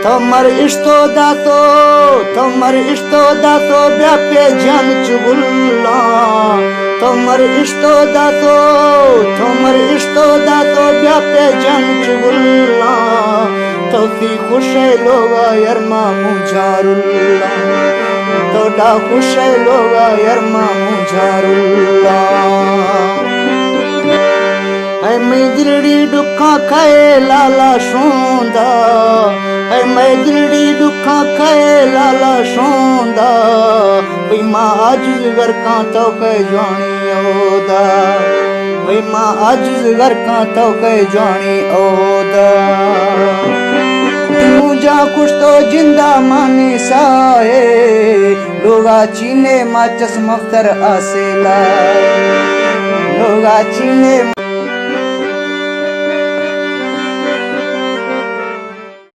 तमर इष्टो दातो व्यापे जन चुगुल्ला तमर इष्टो दातो व्यापे जन चुगुल्ला तोती खुशे लोगा यरमा मुजारुल्ला तोड़ा खुशे लोगा यरमा मुजारुल्ला है मैं दिलड़ी दुखा खाए लाला शोंदा है मैं दिलड़ी दुखा खाए लाला शोंदा भाई माँ आजिज़ घर का तो कह जानी ओदा भाई माँ आजिज़ घर का तो कह जानी ओदा मुझा कुछ तो जिंदा माने साए लोगा चीने माचस मफ्तर आसे लाए लोगा चीने